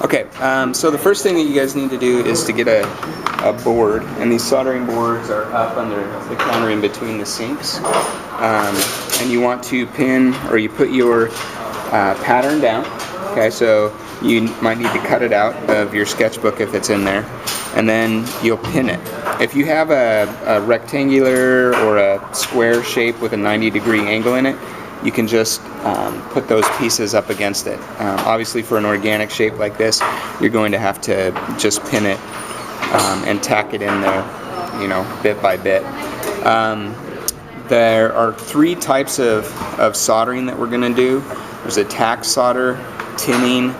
Okay, so the first thing that you guys need to do is to get a board, and these soldering boards are up under the counter in between the sinks. And you want to pin, or you put your pattern down. Okay, so you might need to cut it out of your sketchbook if it's in there, and then you'll pin it. If you have a rectangular or a square shape with a 90-degree angle in it, you can just put those pieces up against it. Obviously for an organic shape like this, you're going to have to just pin it and tack it in there, you know, bit by bit. There are three types of soldering that we're going to do. There's a tack solder, tinning,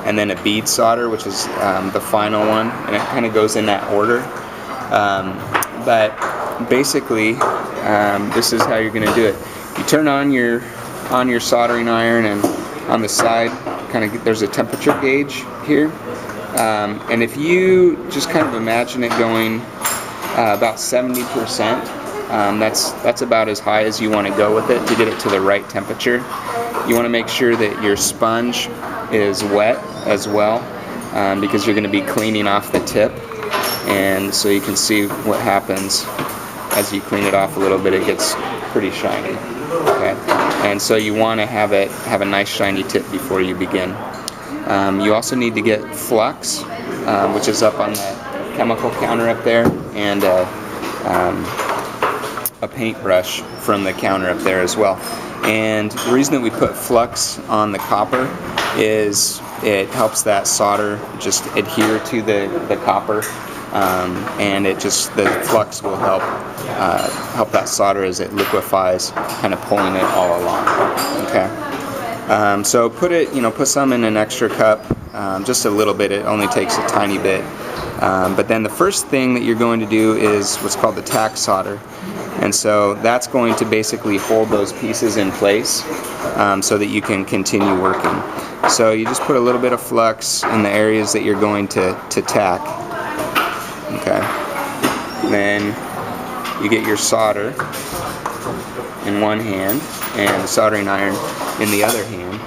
and then a bead solder, which is the final one, and it kind of goes in that order. But basically, this is how you're going to do it. You turn on your soldering iron, and on the side, there's a temperature gauge here. And if you just kind of imagine it going about 70%, that's about as high as you want to go with it to get it to the right temperature. You want to make sure that your sponge is wet as well, because you're going to be cleaning off the tip, and so you can see what happens as you clean it off a little bit. It gets pretty shiny. Okay, and so you want to have a nice shiny tip before you begin. You also need to get flux, which is up on the chemical counter up there, and a paintbrush from the counter up there as well. And the reason that we put flux on the copper is it helps that solder just adhere to the copper, and the flux will help that solder as it liquefies, kind of pulling it all along. Okay. So put some in an extra cup, just a little bit. It only takes a tiny bit. But then the first thing that you're going to do is what's called the tack solder. And so that's going to basically hold those pieces in place so that you can continue working. So you just put a little bit of flux in the areas that you're going to tack. Okay. Then you get your solder in one hand and the soldering iron in the other hand.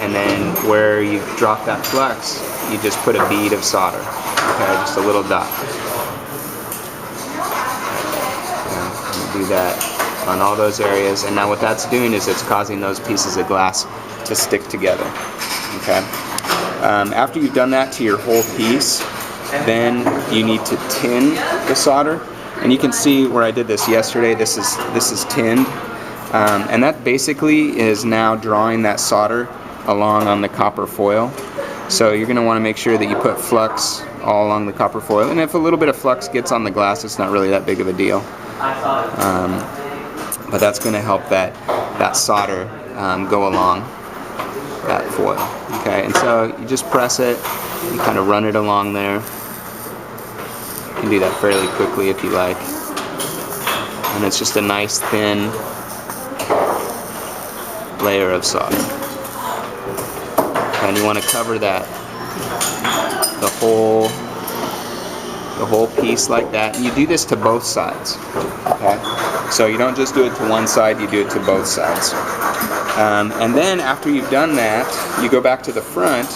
And then where you drop that flux, you just put a bead of solder. Okay, just a little dot. Do that on all those areas, and now what that's doing is it's causing those pieces of glass to stick together. Okay. After you've done that to your whole piece, then you need to tin the solder, and you can see where I did this yesterday. This is tinned, and that basically is now drawing that solder along on the copper foil. So you're going to want to make sure that you put flux all along the copper foil, and if a little bit of flux gets on the glass, it's not really that big of a deal. But that's going to help that solder go along that foil. Okay, and so you just press it, you kind of run it along there. You can do that fairly quickly if you like. And it's just a nice thin layer of solder. And you want to cover that, the whole piece like that. And you do this to both sides. Okay? So you don't just do it to one side, you do it to both sides. And then after you've done that, you go back to the front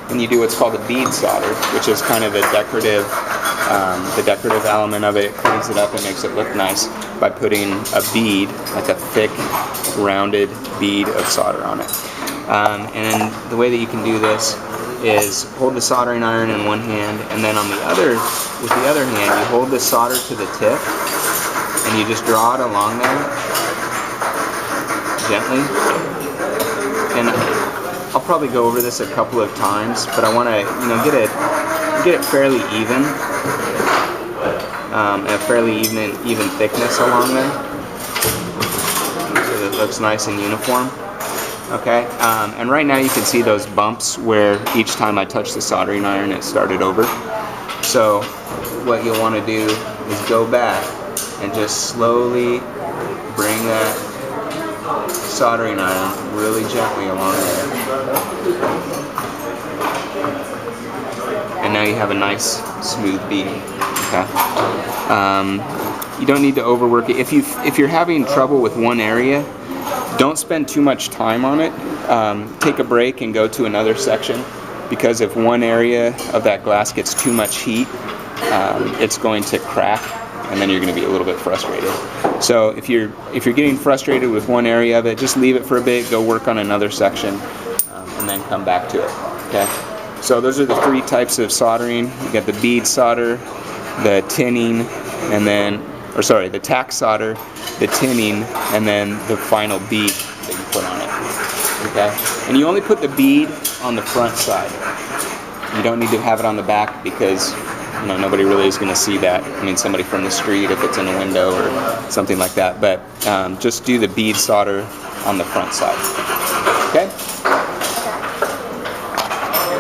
and you do what's called a bead solder, which is kind of the decorative element of it. It cleans it up and makes it look nice by putting a bead, like a thick, rounded bead of solder on it. And the way that you can do this is hold the soldering iron in one hand, and then with the other hand, you hold the solder to the tip, and you just draw it along there gently. And I'll probably go over this a couple of times, but I want to, get it fairly even, a fairly even thickness along there, so that it looks nice and uniform. Okay, and right now you can see those bumps where each time I touch the soldering iron it started over. So what you'll want to do is go back and just slowly bring that soldering iron really gently along there. And now you have a nice smooth bead. Okay. You don't need to overwork it. If you're having trouble with one area, don't spend too much time on it. Take a break and go to another section because if one area of that glass gets too much heat, it's going to crack, and then you're going to be a little bit frustrated. So if you're getting frustrated with one area of it, just leave it for a bit, go work on another section, and then come back to it. Okay. So those are the 3 types of soldering. You got the bead solder, the tinning, and then, or sorry, the tack solder, the tinning, and then the final bead that you put on it. Okay. And you only put the bead on the front side. You don't need to have it on the back because nobody really is going to see that. I mean, somebody from the street if it's in a window or something like that. But just do the bead solder on the front side.